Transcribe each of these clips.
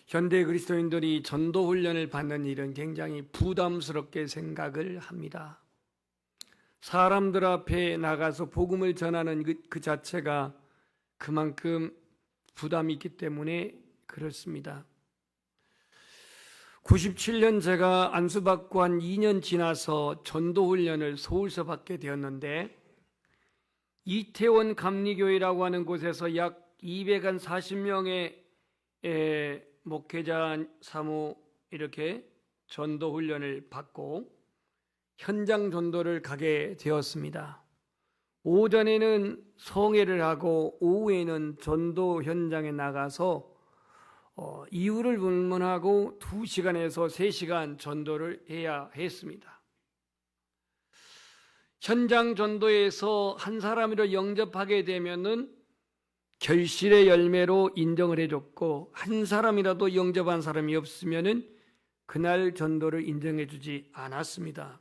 현대 그리스도인들이 전도 훈련을 받는 일은 굉장히 부담스럽게 생각을 합니다. 사람들 앞에 나가서 복음을 전하는 그 자체가 그만큼 부담이 있기 때문에 그렇습니다. 97년 제가 안수받고 한 2년 지나서 전도 훈련을 서울서 받게 되었는데, 이태원 감리교회라고 하는 곳에서 약 240명의 목회자 사모 이렇게 전도 훈련을 받고 현장 전도를 가게 되었습니다. 오전에는 성회를 하고 오후에는 전도 현장에 나가서 이유를 불문하고 2시간에서 3시간 전도를 해야 했습니다. 현장 전도에서 한 사람으로 영접하게 되면은 결실의 열매로 인정을 해줬고, 한 사람이라도 영접한 사람이 없으면은 그날 전도를 인정해 주지 않았습니다.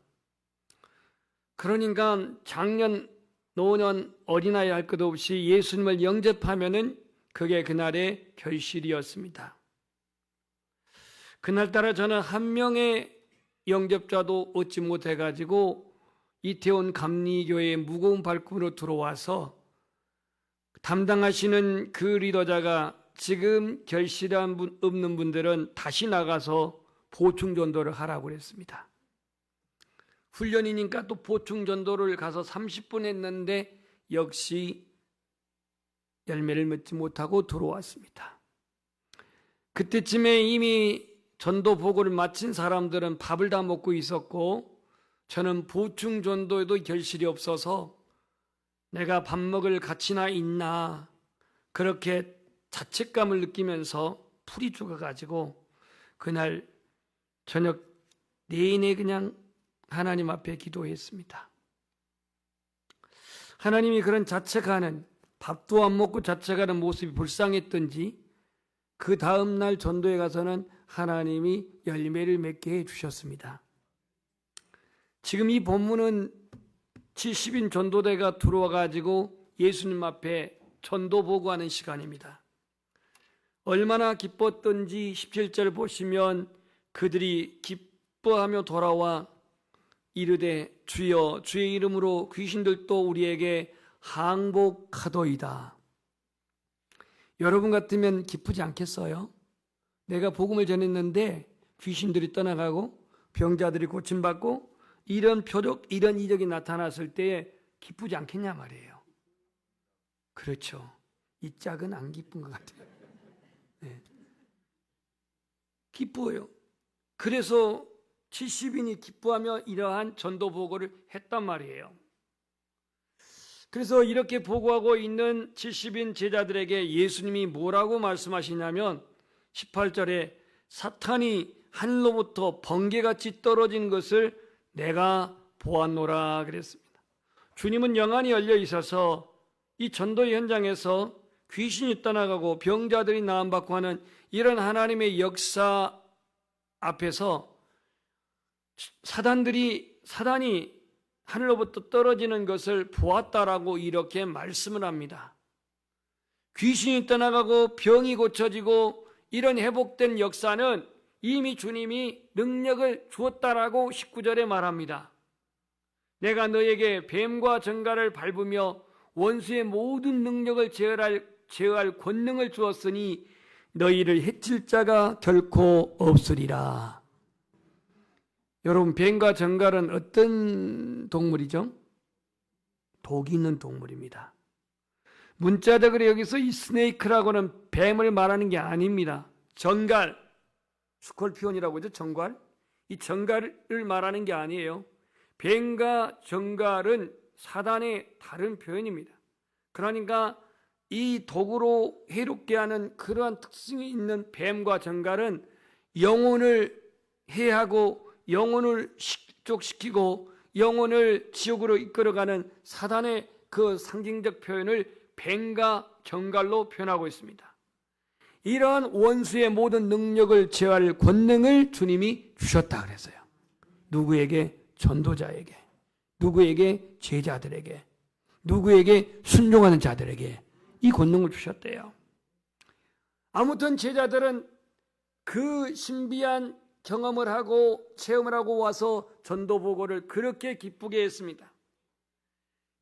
그러니까 작년, 노년, 어린아이 할 것 없이 예수님을 영접하면은 그게 그날의 결실이었습니다. 그날따라 저는 한 명의 영접자도 얻지 못해가지고 이태원 감리교회의 무거운 발걸음으로 들어와서 담당하시는 그 리더자가 지금 결실한 분 없는 분들은 다시 나가서 보충 전도를 하라고 그랬습니다. 훈련이니까 또 보충 전도를 가서 30분 했는데 역시 열매를 맺지 못하고 들어왔습니다. 그때쯤에 이미 전도 보고를 마친 사람들은 밥을 다 먹고 있었고, 저는 보충 전도에도 결실이 없어서 내가 밥 먹을 가치나 있나 그렇게 자책감을 느끼면서 풀이 죽어가지고 그날 저녁 내내 그냥 하나님 앞에 기도했습니다. 하나님이 그런 자책하는, 밥도 안 먹고 자책하는 모습이 불쌍했던지 그 다음날 전도에 가서는 하나님이 열매를 맺게 해주셨습니다. 지금 이 본문은 70인 전도대가 들어와가지고 예수님 앞에 전도 보고하는 시간입니다. 얼마나 기뻤던지 17절 보시면 그들이 기뻐하며 돌아와 이르되 주여 주의 이름으로 귀신들도 우리에게 항복하도이다. 여러분 같으면 기쁘지 않겠어요? 내가 복음을 전했는데 귀신들이 떠나가고 병자들이 고침받고 이런 표적, 이런 이적이 나타났을 때에 기쁘지 않겠냐 말이에요. 그렇죠. 이 짝은 안 기쁜 것 같아요. 네. 기뻐요. 그래서 70인이 기뻐하며 이러한 전도 보고를 했단 말이에요. 그래서 이렇게 보고하고 있는 70인 제자들에게 예수님이 뭐라고 말씀하시냐면 18절에 사탄이 하늘로부터 번개같이 떨어진 것을 내가 보았노라 그랬습니다. 주님은 영안이 열려 있어서 이 전도 현장에서 귀신이 떠나가고 병자들이 나음받고 하는 이런 하나님의 역사 앞에서 사단이 하늘로부터 떨어지는 것을 보았다라고 이렇게 말씀을 합니다. 귀신이 떠나가고 병이 고쳐지고 이런 회복된 역사는 이미 주님이 능력을 주었다라고 19절에 말합니다. 내가 너에게 뱀과 정갈을 밟으며 원수의 모든 능력을 제어할 권능을 주었으니 너희를 해칠 자가 결코 없으리라. 여러분, 뱀과 정갈은 어떤 동물이죠? 독이 있는 동물입니다. 문자적으로 여기서 이 스네이크라고는 뱀을 말하는 게 아닙니다. 정갈, 스콜피온이라고 하죠. 정갈. 이 정갈을 말하는 게 아니에요. 뱀과 정갈은 사단의 다른 표현입니다. 그러니까 이 독으로 해롭게 하는 그러한 특징이 있는 뱀과 정갈은 영혼을 해하고 영혼을 식족시키고 영혼을 지옥으로 이끌어가는 사단의 그 상징적 표현을 뱀과 정갈로 표현하고 있습니다. 이러한 원수의 모든 능력을 제어할 권능을 주님이 주셨다 그랬어요. 누구에게? 전도자에게. 누구에게? 제자들에게. 누구에게? 순종하는 자들에게 이 권능을 주셨대요. 아무튼 제자들은 그 신비한 경험을 하고 체험을 하고 와서 전도 보고를 그렇게 기쁘게 했습니다.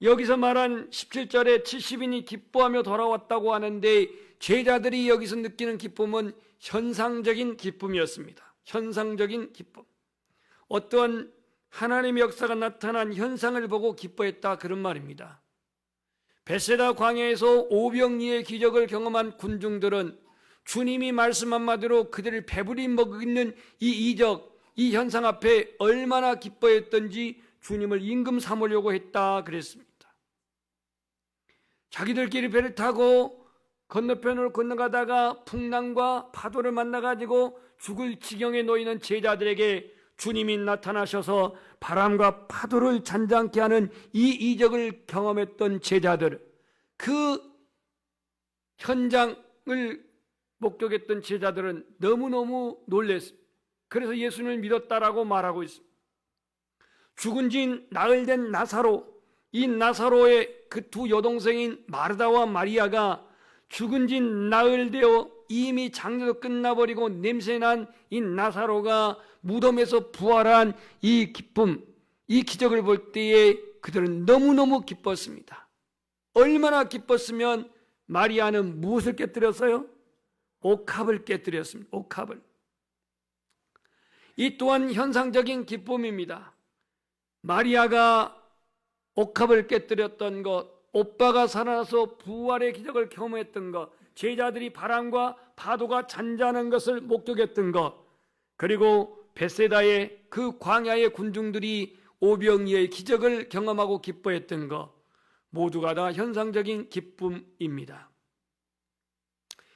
여기서 말한 17절에 70인이 기뻐하며 돌아왔다고 하는데 제자들이 여기서 느끼는 기쁨은 현상적인 기쁨이었습니다. 현상적인 기쁨. 어떠한 하나님의 역사가 나타난 현상을 보고 기뻐했다, 그런 말입니다. 베세다 광야에서 오병이의 기적을 경험한 군중들은 주님이 말씀 한마디로 그들을 배부리 먹이는 이 이적, 이 현상 앞에 얼마나 기뻐했던지 주님을 임금 삼으려고 했다 그랬습니다. 자기들끼리 배를 타고 건너편으로 건너가다가 풍랑과 파도를 만나가지고 죽을 지경에 놓이는 제자들에게 주님이 나타나셔서 바람과 파도를 잔잔케 하는 이 이적을 경험했던 제자들, 그 현장을 목격했던 제자들은 너무너무 놀랐습니다. 그래서 예수님을 믿었다라고 말하고 있습니다. 죽은 지 나흘 된 나사로, 이 나사로의 그 두 여동생인 마르다와 마리아가 죽은 지 나흘 되어 이미 장례도 끝나버리고 냄새난 이 나사로가 무덤에서 부활한 이 기쁨, 이 기적을 볼 때에 그들은 너무너무 기뻤습니다. 얼마나 기뻤으면 마리아는 무엇을 깨뜨렸어요? 옥합을 깨뜨렸습니다. 옥합을. 이 또한 현상적인 기쁨입니다. 마리아가 옥합을 깨뜨렸던 것, 오빠가 살아나서 부활의 기적을 경험했던 것, 제자들이 바람과 파도가 잔잔한 것을 목격했던 것, 그리고 베세다의 그 광야의 군중들이 오병이의 기적을 경험하고 기뻐했던 것, 모두가 다 현상적인 기쁨입니다.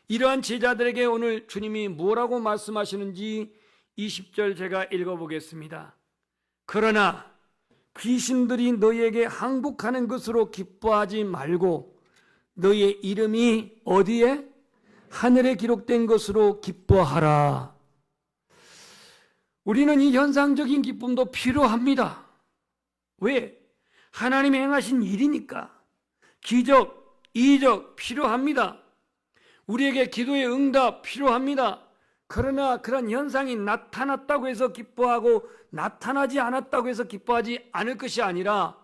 이러한 제자들에게 오늘 주님이 뭐라고 말씀하시는지 20절 제가 읽어보겠습니다. 그러나 귀신들이 너희에게 항복하는 것으로 기뻐하지 말고 너희의 이름이 어디에? 하늘에 기록된 것으로 기뻐하라. 우리는 이 현상적인 기쁨도 필요합니다. 왜? 하나님이 행하신 일이니까. 기적, 이적 필요합니다. 우리에게 기도의 응답 필요합니다. 그러나 그런 현상이 나타났다고 해서 기뻐하고 나타나지 않았다고 해서 기뻐하지 않을 것이 아니라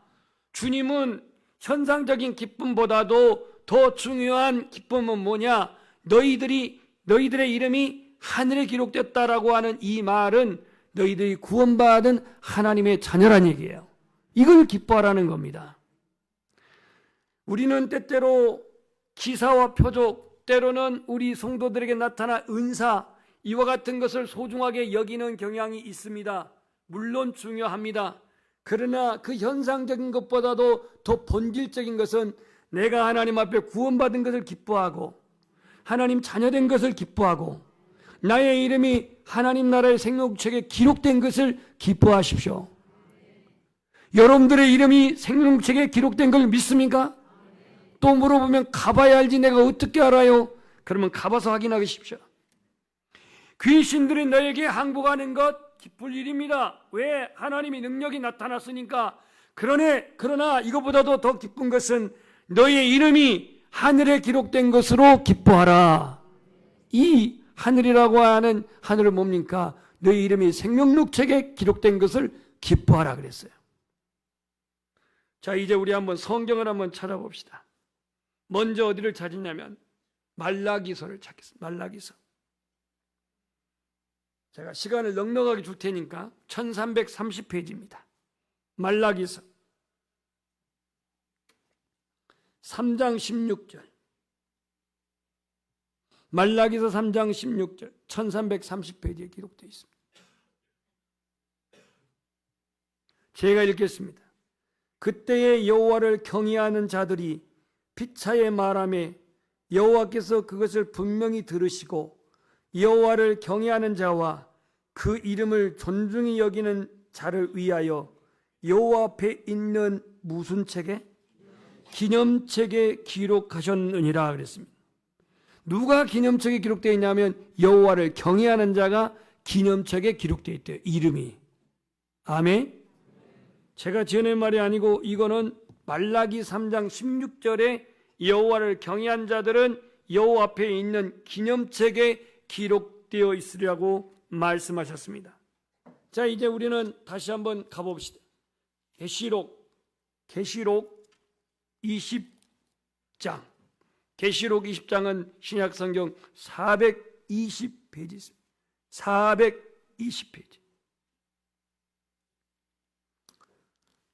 주님은 현상적인 기쁨보다도 더 중요한 기쁨은 뭐냐? 너희들의 이름이 하늘에 기록됐다라고 하는 이 말은 너희들이 구원받은 하나님의 자녀란 얘기예요. 이걸 기뻐하라는 겁니다. 우리는 때때로 기사와 표적, 때로는 우리 성도들에게 나타난 은사, 이와 같은 것을 소중하게 여기는 경향이 있습니다. 물론 중요합니다. 그러나 그 현상적인 것보다도 더 본질적인 것은 내가 하나님 앞에 구원받은 것을 기뻐하고 하나님 자녀된 것을 기뻐하고 나의 이름이 하나님 나라의 생명책에 기록된 것을 기뻐하십시오. 여러분들의 이름이 생명책에 기록된 걸 믿습니까? 또 물어보면 가봐야 알지 내가 어떻게 알아요? 그러면 가봐서 확인하십시오. 귀신들이 너에게 항복하는 것 기쁠 일입니다. 왜? 하나님의 능력이 나타났으니까. 그러나 이것보다도 더 기쁜 것은 너의 이름이 하늘에 기록된 것으로 기뻐하라. 이 하늘이라고 하는 하늘은 뭡니까? 너의 이름이 생명록책에 기록된 것을 기뻐하라 그랬어요. 자, 이제 우리 한번 성경을 한번 찾아봅시다. 먼저 어디를 찾으냐면 말라기서를 찾겠습니다. 말라기서. 제가 시간을 넉넉하게 줄 테니까 1330페이지입니다. 말라기서 3장 16절. 말라기서 3장 16절 1330페이지에 기록되어 있습니다. 제가 읽겠습니다. 그때의 여호와를 경외하는 자들이 피차에 말하매 여호와께서 그것을 분명히 들으시고 여호와를 경외하는 자와 그 이름을 존중히 여기는 자를 위하여 여호와 앞에 있는 무슨 책에? 기념책에 기록하셨느니라 그랬습니다. 누가 기념책에 기록되어 있냐면 여호와를 경외하는 자가 기념책에 기록되어 있대요. 이름이. 아멘. 제가 지어낸 말이 아니고 이거는 말라기 3장 16절에 여호와를 경외한 자들은 여호와 앞에 있는 기념책에 기록되어 있으리라고 말씀하셨습니다. 자, 이제 우리는 다시 한번 가봅시다. 계시록 20장. 계시록 20장은 신약 성경 420페이지 있습니다. 420페이지.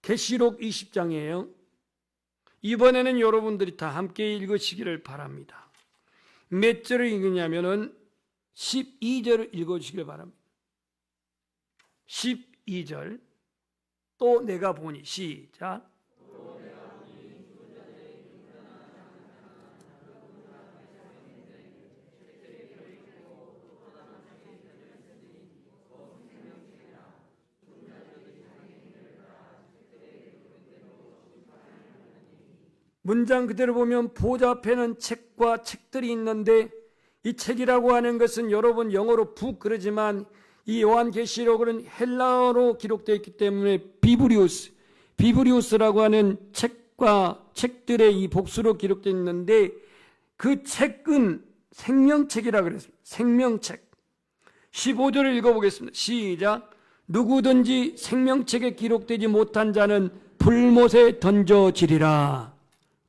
계시록 20장이에요. 이번에는 여러분들이 다 함께 읽으시기를 바랍니다. 몇 절을 읽느냐면은 12절을 읽어주시길 바랍니다. 12절. 또 내가 보니, 시작. 문장 그대로 보면 보좌 앞에는 책과 책들이 있는데, 이 책이라고 하는 것은 여러분 영어로 북 그러지만 이 요한계시록은 헬라어로 기록되어 있기 때문에 비브리우스라고 하는 책과 책들의 이 복수로 기록되어 있는데, 그 책은 생명책이라고 그랬습니다. 생명책. 15절을 읽어보겠습니다. 시작. 누구든지 생명책에 기록되지 못한 자는 불못에 던져지리라.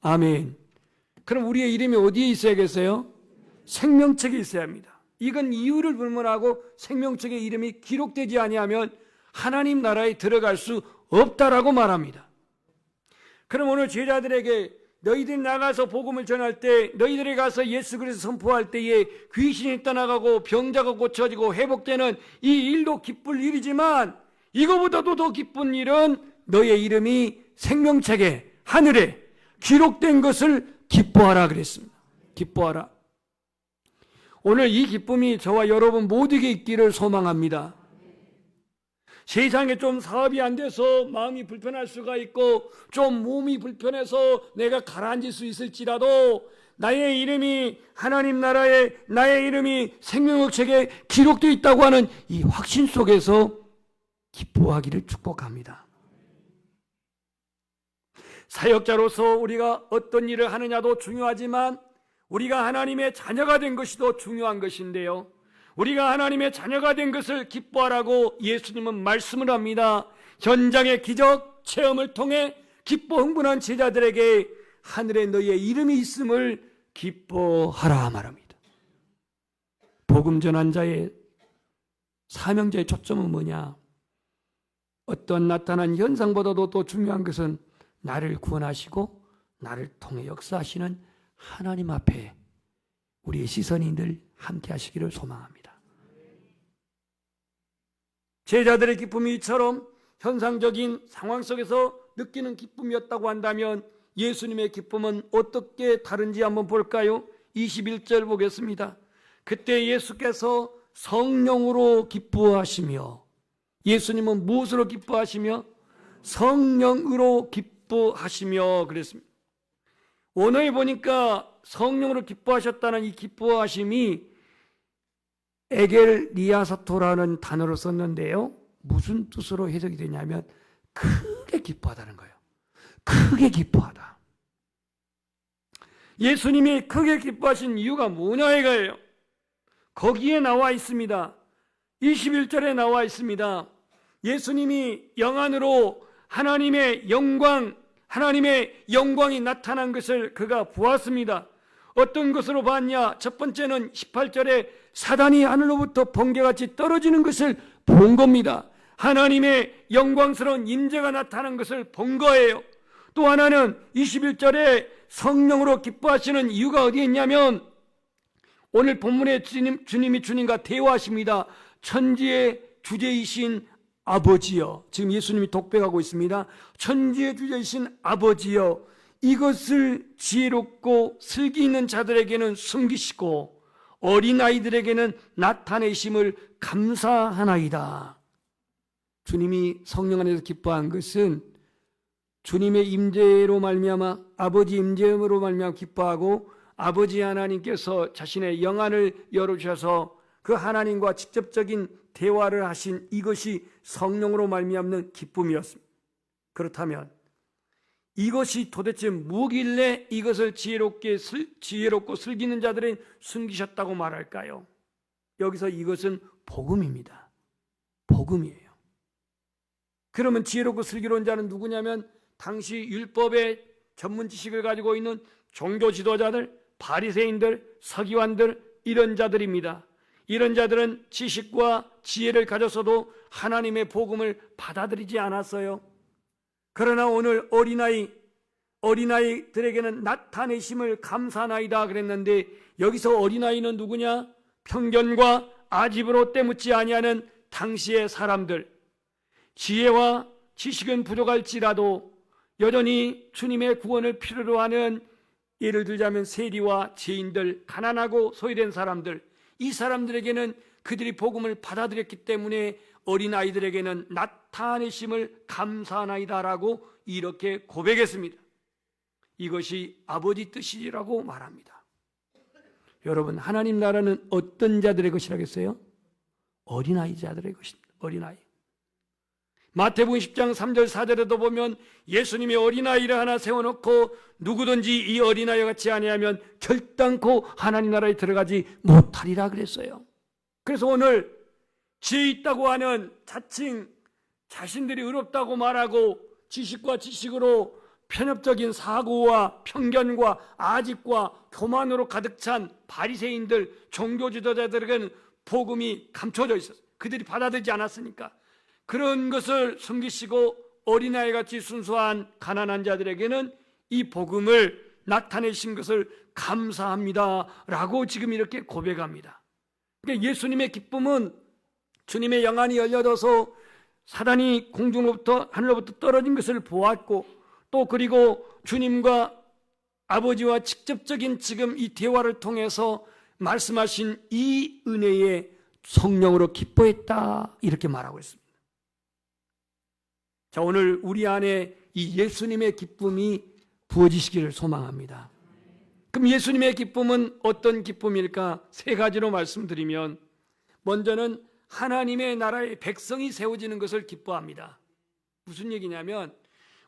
아멘. 그럼 우리의 이름이 어디에 있어야겠어요? 생명책에 있어야 합니다. 이건 이유를 불문하고 생명책에 이름이 기록되지 아니하면 하나님 나라에 들어갈 수 없다라고 말합니다. 그럼 오늘 제자들에게 너희들이 나가서 복음을 전할 때, 너희들이 가서 예수 그리스도 선포할 때에 귀신이 떠나가고 병자가 고쳐지고 회복되는 이 일도 기쁠 일이지만, 이거보다도 더 기쁜 일은 너의 이름이 생명책에 하늘에 기록된 것을 기뻐하라 그랬습니다. 기뻐하라. 오늘 이 기쁨이 저와 여러분 모두에게 있기를 소망합니다. 세상에 좀 사업이 안 돼서 마음이 불편할 수가 있고, 좀 몸이 불편해서 내가 가라앉을 수 있을지라도, 나의 이름이 하나님 나라에, 나의 이름이 생명의 책에 기록되어 있다고 하는 이 확신 속에서 기뻐하기를 축복합니다. 사역자로서 우리가 어떤 일을 하느냐도 중요하지만 우리가 하나님의 자녀가 된 것이 더 중요한 것인데요, 우리가 하나님의 자녀가 된 것을 기뻐하라고 예수님은 말씀을 합니다. 현장의 기적 체험을 통해 기뻐 흥분한 제자들에게 하늘에 너희의 이름이 있음을 기뻐하라 말합니다. 복음 전한 자의 사명자의 초점은 뭐냐? 어떤 나타난 현상보다도 더 중요한 것은 나를 구원하시고 나를 통해 역사하시는 하나님 앞에 우리의 시선이 늘 함께 하시기를 소망합니다. 제자들의 기쁨이 이처럼 현상적인 상황 속에서 느끼는 기쁨이었다고 한다면 예수님의 기쁨은 어떻게 다른지 한번 볼까요? 21절 보겠습니다. 그때 예수께서 성령으로 기뻐하시며, 예수님은 무엇으로 기뻐하시며? 성령으로 기뻐하시며 그랬습니다. 원어에 보니까 성령으로 기뻐하셨다는 이 기뻐하심이 에겔리아사토라는 단어로 썼는데요, 무슨 뜻으로 해석이 되냐면 크게 기뻐하다는 거예요. 크게 기뻐하다. 예수님이 크게 기뻐하신 이유가 뭐냐 이거예요. 거기에 나와 있습니다. 21절에 나와 있습니다. 예수님이 영안으로 하나님의 영광이 나타난 것을 그가 보았습니다. 어떤 것으로 봤냐? 첫 번째는 18절에 사단이 하늘로부터 번개같이 떨어지는 것을 본 겁니다. 하나님의 영광스러운 임재가 나타난 것을 본 거예요. 또 하나는 21절에 성령으로 기뻐하시는 이유가 어디에 있냐면, 오늘 본문에 주님이 주님과 대화하십니다. 천지의 주제이신 아버지여, 지금 예수님이 독백하고 있습니다. 천지의 주제이신 아버지여, 이것을 지혜롭고 슬기 있는 자들에게는 숨기시고 어린아이들에게는 나타내심을 감사하나이다. 주님이 성령 안에서 기뻐한 것은 주님의 임재로 말미암아, 아버지 임재음으로 말미암아 기뻐하고, 아버지 하나님께서 자신의 영안을 열어주셔서 그 하나님과 직접적인 대화를 하신 이것이 성령으로 말미암는 기쁨이었습니다. 그렇다면 이것이 도대체 뭐길래 이것을 지혜롭고 슬기는 자들은 숨기셨다고 말할까요? 여기서 이것은 복음입니다. 복음이에요. 그러면 지혜롭고 슬기로운 자는 누구냐면 당시 율법의 전문 지식을 가지고 있는 종교 지도자들, 바리새인들, 서기관들, 이런 자들입니다. 이런 자들은 지식과 지혜를 가졌어도 하나님의 복음을 받아들이지 않았어요. 그러나 오늘 어린아이들에게는 나타내심을 감사하나이다 그랬는데, 여기서 어린아이는 누구냐? 편견과 아집으로 때묻지 아니하는 당시의 사람들, 지혜와 지식은 부족할지라도 여전히 주님의 구원을 필요로 하는, 예를 들자면 세리와 죄인들, 가난하고 소외된 사람들, 이 사람들에게는 그들이 복음을 받아들였기 때문에 어린아이들에게는 나타내심을 감사하나이다라고 이렇게 고백했습니다. 이것이 아버지 뜻이라고 말합니다. 여러분, 하나님 나라는 어떤 자들의 것이라겠어요? 어린아이 자들의 것입니다. 어린아이. 마태복음 10장 3절 4절에도 보면 예수님이 어린아이를 하나 세워놓고 누구든지 이 어린아이와 같이 아니하면 결단코 하나님 나라에 들어가지 못하리라 그랬어요. 그래서 오늘 지혜 있다고 하는 자칭 자신들이 의롭다고 말하고 지식과 지식으로 편협적인 사고와 편견과 아집과 교만으로 가득 찬 바리새인들, 종교 지도자들에게는 복음이 감춰져 있었어요. 그들이 받아들이지 않았으니까. 그런 것을 숨기시고 어린아이같이 순수한 가난한 자들에게는 이 복음을 나타내신 것을 감사합니다 라고 지금 이렇게 고백합니다. 그러니까 예수님의 기쁨은 주님의 영안이 열려져서 사단이 공중으로부터 하늘로부터 떨어진 것을 보았고, 또 그리고 주님과 아버지와 직접적인 지금 이 대화를 통해서 말씀하신 이 은혜에 성령으로 기뻐했다 이렇게 말하고 있습니다. 자, 오늘 우리 안에 이 예수님의 기쁨이 부어지시기를 소망합니다. 그럼 예수님의 기쁨은 어떤 기쁨일까? 세 가지로 말씀드리면, 먼저는 하나님의 나라의 백성이 세워지는 것을 기뻐합니다. 무슨 얘기냐면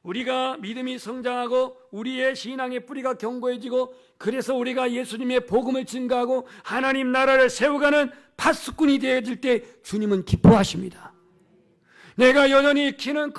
우리가 믿음이 성장하고 우리의 신앙의 뿌리가 견고해지고, 그래서 우리가 예수님의 복음을 증거하고 하나님 나라를 세워가는 파수꾼이 되어질 때 주님은 기뻐하십니다. 내가 여전히 키는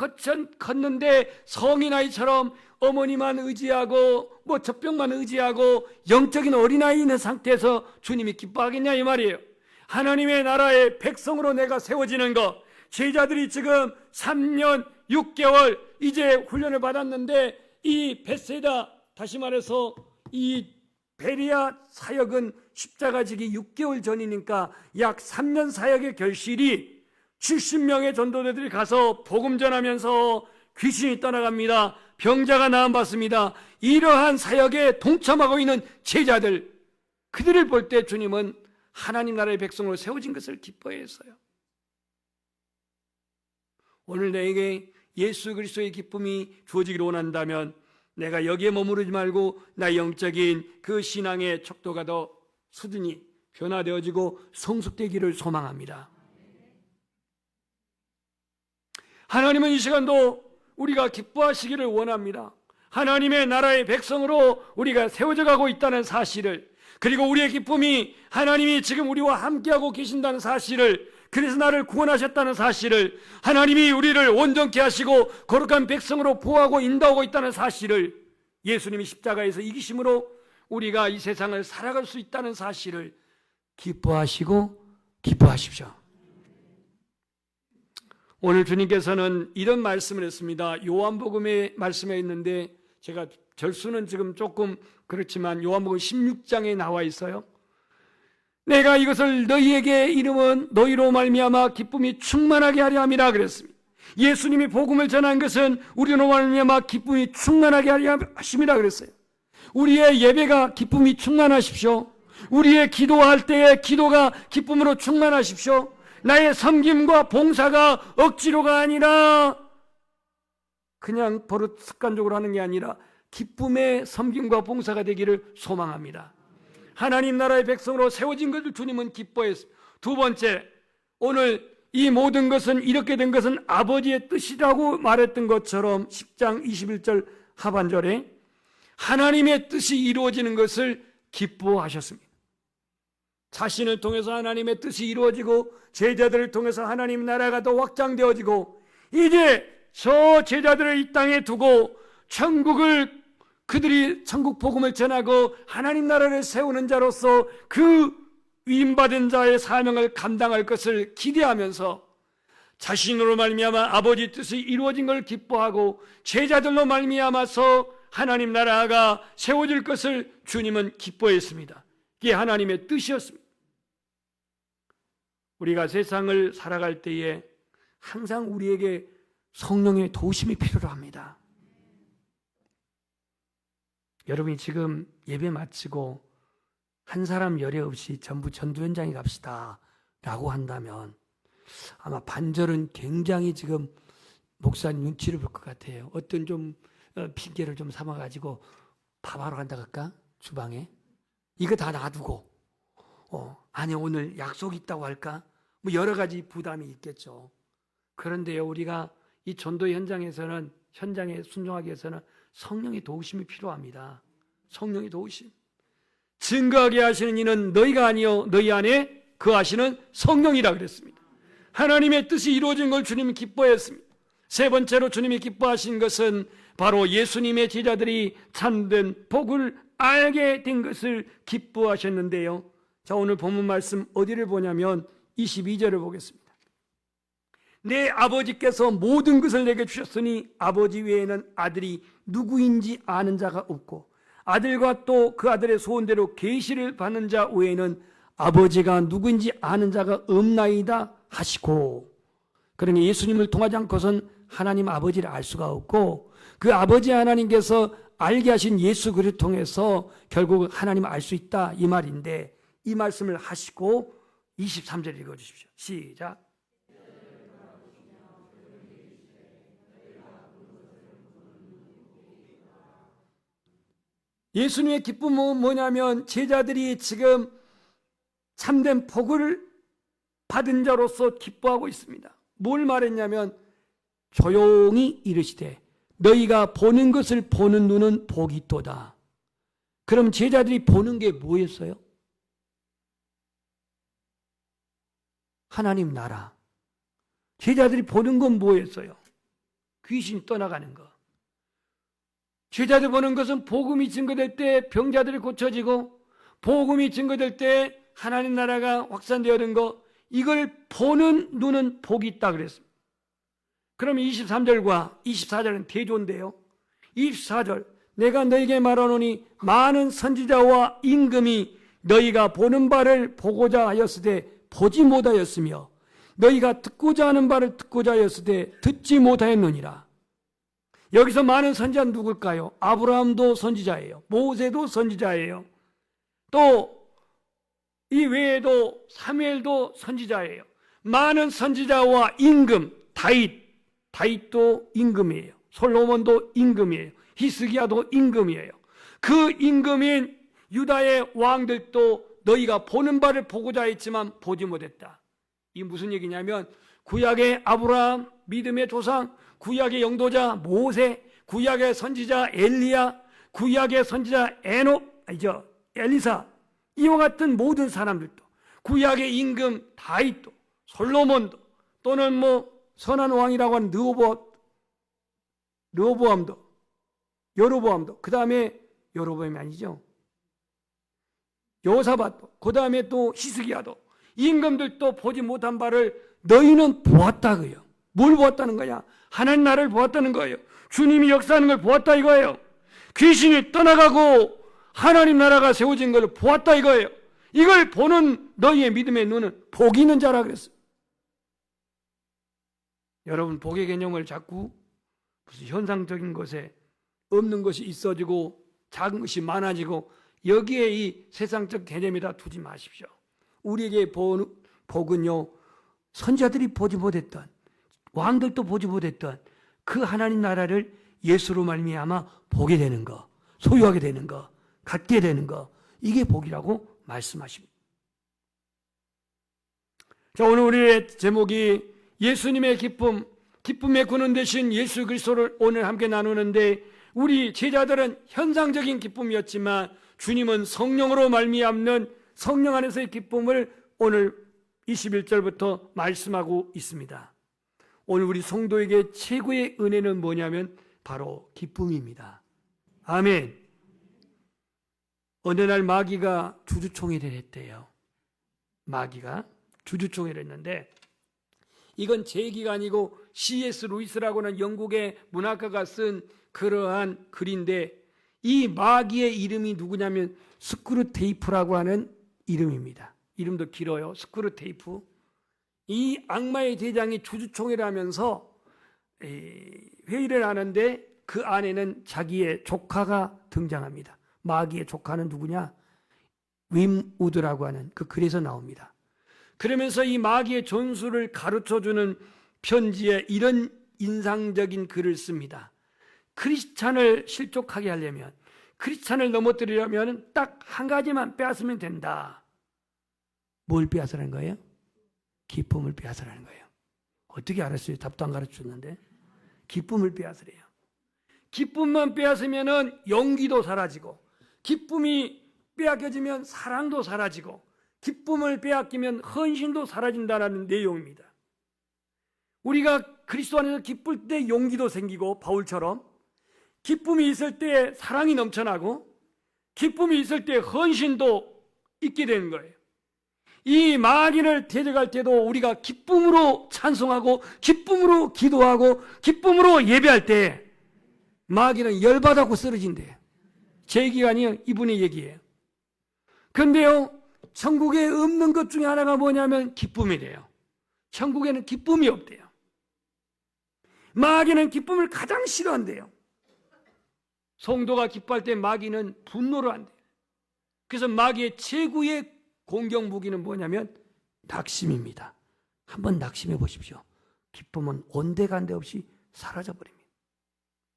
컸는데 성인아이처럼 어머니만 의지하고 젖병만 의지하고 영적인 어린아이 있는 상태에서 주님이 기뻐하겠냐 이 말이에요. 하나님의 나라의 백성으로 내가 세워지는 것, 제자들이 지금 3년 6개월 이제 훈련을 받았는데, 이 벳세다, 다시 말해서 이 베리아 사역은 십자가 지기 6개월 전이니까 약 3년 사역의 결실이 70명의 전도자들이 가서 복음 전하면서 귀신이 떠나갑니다. 병자가 나음받습니다. 이러한 사역에 동참하고 있는 제자들, 그들을 볼 때 주님은 하나님 나라의 백성으로 세워진 것을 기뻐했어요. 오늘 내게 예수 그리스도의 기쁨이 주어지기를 원한다면 내가 여기에 머무르지 말고 나의 영적인 그 신앙의 척도가 더 수준이 변화되어지고 성숙되기를 소망합니다. 하나님은 이 시간도 우리가 기뻐하시기를 원합니다. 하나님의 나라의 백성으로 우리가 세워져 가고 있다는 사실을, 그리고 우리의 기쁨이 하나님이 지금 우리와 함께하고 계신다는 사실을, 그래서 나를 구원하셨다는 사실을, 하나님이 우리를 온전케 하시고 거룩한 백성으로 보호하고 인도하고 있다는 사실을, 예수님이 십자가에서 이기심으로 우리가 이 세상을 살아갈 수 있다는 사실을 기뻐하시고 기뻐하십시오. 오늘 주님께서는 이런 말씀을 했습니다. 요한복음에 말씀해 있는데 제가 절수는 지금 조금 그렇지만 요한복음 16장에 나와 있어요. 내가 이것을 너희에게 이름은 너희로 말미암아 기쁨이 충만하게 하려 함이라 그랬습니다. 예수님이 복음을 전한 것은 우리로 말미암아 기쁨이 충만하게 하려 하심이라 그랬어요. 우리의 예배가 기쁨이 충만하십시오. 우리의 기도할 때의 기도가 기쁨으로 충만하십시오. 나의 섬김과 봉사가 억지로가 아니라 그냥 버릇 습관적으로 하는 게 아니라 기쁨의 섬김과 봉사가 되기를 소망합니다. 하나님 나라의 백성으로 세워진 것을 주님은 기뻐했습니다. 두 번째, 오늘 이 모든 것은 이렇게 된 것은 아버지의 뜻이라고 말했던 것처럼 10장 21절 하반절에 하나님의 뜻이 이루어지는 것을 기뻐하셨습니다. 자신을 통해서 하나님의 뜻이 이루어지고 제자들을 통해서 하나님 나라가 더 확장되어지고 이제 저 제자들을 이 땅에 두고 그들이 천국 복음을 전하고 하나님 나라를 세우는 자로서 그 위임받은 자의 사명을 감당할 것을 기대하면서 자신으로 말미암아 아버지 뜻이 이루어진 걸 기뻐하고 제자들로 말미암아서 하나님 나라가 세워질 것을 주님은 기뻐했습니다. 이게 하나님의 뜻이었습니다. 우리가 세상을 살아갈 때에 항상 우리에게 성령의 도우심이 필요합니다. 여러분이 지금 예배 마치고 한 사람 열애 없이 전부 전도 현장에 갑시다 라고 한다면 아마 반절은 굉장히 지금 목사님 눈치를 볼 것 같아요. 어떤 좀 핑계를 좀 삼아가지고 밥하러 간다 할까? 주방에 이거 다 놔두고 아니 오늘 약속 있다고 할까? 뭐 여러 가지 부담이 있겠죠. 그런데요, 우리가 이 전도 현장에 순종하기 위해서는 성령의 도우심이 필요합니다. 성령의 도우심. 증거하게 하시는 이는 너희가 아니요 너희 안에 거하시는 성령이라 그랬습니다. 하나님의 뜻이 이루어진 걸 주님이 기뻐했습니다. 세 번째로 주님이 기뻐하신 것은 바로 예수님의 제자들이 참된 복을 알게 된 것을 기뻐하셨는데요. 자, 오늘 본문 말씀 어디를 보냐면 22절을 보겠습니다. 내 아버지께서 모든 것을 내게 주셨으니 아버지 외에는 아들이 누구인지 아는 자가 없고 아들과 또 그 아들의 소원대로 계시를 받는 자 외에는 아버지가 누구인지 아는 자가 없나이다 하시고, 그러니 예수님을 통하지 않고선 하나님 아버지를 알 수가 없고 그 아버지 하나님께서 알게 하신 예수 그리스도를 통해서 결국 하나님을 알 수 있다 이 말인데, 이 말씀을 하시고 23절 읽어주십시오. 시작. 예수님의 기쁨은 뭐냐면 제자들이 지금 참된 복을 받은 자로서 기뻐하고 있습니다. 뭘 말했냐면 조용히 이르시되 너희가 보는 것을 보는 눈은 복이 있도다. 그럼 제자들이 보는 게 뭐였어요? 하나님 나라. 제자들이 보는 건 뭐였어요? 귀신이 떠나가는 거. 제자들 보는 것은 복음이 증거될 때 병자들이 고쳐지고 복음이 증거될 때 하나님 나라가 확산되어진 거, 이걸 보는 눈은 복이 있다 그랬습니다. 그러면 23절과 24절은 대조인데요. 24절 내가 너에게 말하노니 많은 선지자와 임금이 너희가 보는 바를 보고자 하였으되 보지 못하였으며 너희가 듣고자 하는 바를 듣고자 하였으되 듣지 못하였느니라. 여기서 많은 선지자는 누굴까요? 아브라함도 선지자예요. 모세도 선지자예요. 또 이 외에도 사무엘도 선지자예요. 많은 선지자와 임금, 다윗도 임금이에요. 솔로몬도 임금이에요. 히스기야도 임금이에요. 그 임금인 유다의 왕들도 너희가 보는 바를 보고자 했지만 보지 못했다. 이게 무슨 얘기냐면 구약의 아브라함, 믿음의 조상, 구약의 영도자 모세, 구약의 선지자 엘리야, 구약의 선지자 엘리사, 이와 같은 모든 사람들도, 구약의 임금 다윗도, 솔로몬도, 또는 선한 왕이라고 하는 여로보암도, 그 다음에 여로보암이 아니죠, 여호사밧도, 그 다음에 또 히스기야도, 임금들도 보지 못한 바를 너희는 보았다고요. 뭘 보았다는 거냐? 하나님 나라를 보았다는 거예요. 주님이 역사하는 걸 보았다 이거예요. 귀신이 떠나가고 하나님 나라가 세워진 걸 보았다 이거예요. 이걸 보는 너희의 믿음의 눈은 복이 있는 자라 그랬어요. 여러분, 복의 개념을 자꾸 무슨 현상적인 것에 없는 것이 있어지고 작은 것이 많아지고 여기에 이 세상적 개념에다 두지 마십시오. 우리에게 복은요, 선지자들이 보지 못했던, 왕들도 보지 못했던 그 하나님 나라를 예수로 말미암아 보게 되는 거, 소유하게 되는 거, 갖게 되는 거, 이게 복이라고 말씀하십니다. 자, 오늘 우리의 제목이 예수님의 기쁨, 기쁨의 근원 되신 예수 그리스도를 오늘 함께 나누는데, 우리 제자들은 현상적인 기쁨이었지만 주님은 성령으로 말미암는 성령 안에서의 기쁨을 오늘 21절부터 말씀하고 있습니다. 오늘 우리 성도에게 최고의 은혜는 뭐냐면 바로 기쁨입니다. 아멘. 어느 날 마귀가 주주총회를 했대요. 마귀가 주주총회를 했는데, 이건 제 얘기가 아니고 C.S. 루이스라고 하는 영국의 문학가가 쓴 그러한 글인데, 이 마귀의 이름이 누구냐면 스크루테이프라고 하는 이름입니다. 이름도 길어요. 스크루테이프. 이 악마의 대장이 주주총회를 하면서 회의를 하는데 그 안에는 자기의 조카가 등장합니다. 마귀의 조카는 누구냐? 윈우드라고 하는 그 글에서 나옵니다. 그러면서 이 마귀의 전술을 가르쳐주는 편지에 이런 인상적인 글을 씁니다. 크리스찬을 실족하게 하려면, 크리스찬을 넘어뜨리려면 딱 한 가지만 빼앗으면 된다. 뭘 빼앗으라는 거예요? 기쁨을 빼앗으라는 거예요. 어떻게 알았어요? 답도 안 가르쳐줬는데. 기쁨을 빼앗으래요. 기쁨만 빼앗으면 용기도 사라지고, 기쁨이 빼앗겨지면 사랑도 사라지고, 기쁨을 빼앗기면 헌신도 사라진다는 내용입니다. 우리가 그리스도 안에서 기쁠 때 용기도 생기고, 바울처럼 기쁨이 있을 때 사랑이 넘쳐나고, 기쁨이 있을 때 헌신도 있게 되는 거예요. 이 마귀를 대적할 때도 우리가 기쁨으로 찬송하고, 기쁨으로 기도하고, 기쁨으로 예배할 때 마귀는 열받아고 쓰러진대요. 제 얘기가 아니에요. 이분의 얘기예요. 그런데요, 천국에 없는 것 중에 하나가 뭐냐면 기쁨이래요. 천국에는 기쁨이 없대요. 마귀는 기쁨을 가장 싫어한대요. 성도가 기뻐할 때 마귀는 분노를 한대요. 그래서 마귀의 최고의 공격 무기는 뭐냐면 낙심입니다. 한번 낙심해 보십시오. 기쁨은 온데간데 없이 사라져버립니다.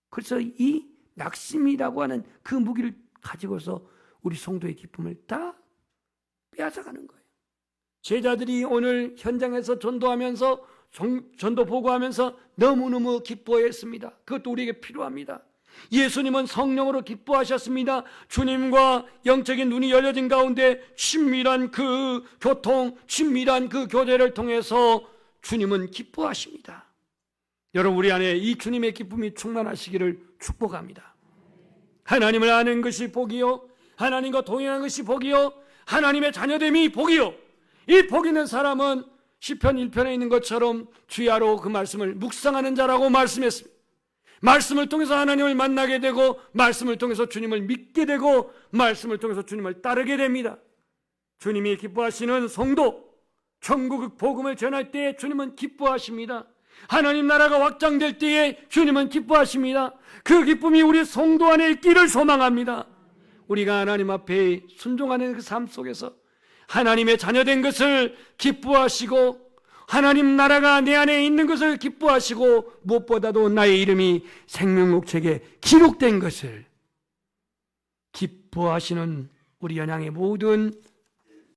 그래서 이 낙심이라고 하는 그 무기를 가지고서 우리 성도의 기쁨을 다 빼앗아가는 거예요. 제자들이 오늘 현장에서 전도하면서 전도 보고하면서 너무너무 기뻐했습니다. 그것도 우리에게 필요합니다. 예수님은 성령으로 기뻐하셨습니다. 주님과 영적인 눈이 열려진 가운데 친밀한 그 교통, 친밀한 그 교제를 통해서 주님은 기뻐하십니다. 여러분, 우리 안에 이 주님의 기쁨이 충만하시기를 축복합니다. 하나님을 아는 것이 복이요, 하나님과 동행하는 것이 복이요, 하나님의 자녀됨이 복이요. 이 복 있는 사람은 시편 1편에 있는 것처럼 주야로 그 말씀을 묵상하는 자라고 말씀했습니다. 말씀을 통해서 하나님을 만나게 되고, 말씀을 통해서 주님을 믿게 되고, 말씀을 통해서 주님을 따르게 됩니다. 주님이 기뻐하시는 성도, 천국 복음을 전할 때에 주님은 기뻐하십니다. 하나님 나라가 확장될 때에 주님은 기뻐하십니다. 그 기쁨이 우리 성도 안에 있기를 소망합니다. 우리가 하나님 앞에 순종하는 그 삶 속에서 하나님의 자녀된 것을 기뻐하시고, 하나님 나라가 내 안에 있는 것을 기뻐하시고, 무엇보다도 나의 이름이 생명록 책에 기록된 것을 기뻐하시는 우리 연양의 모든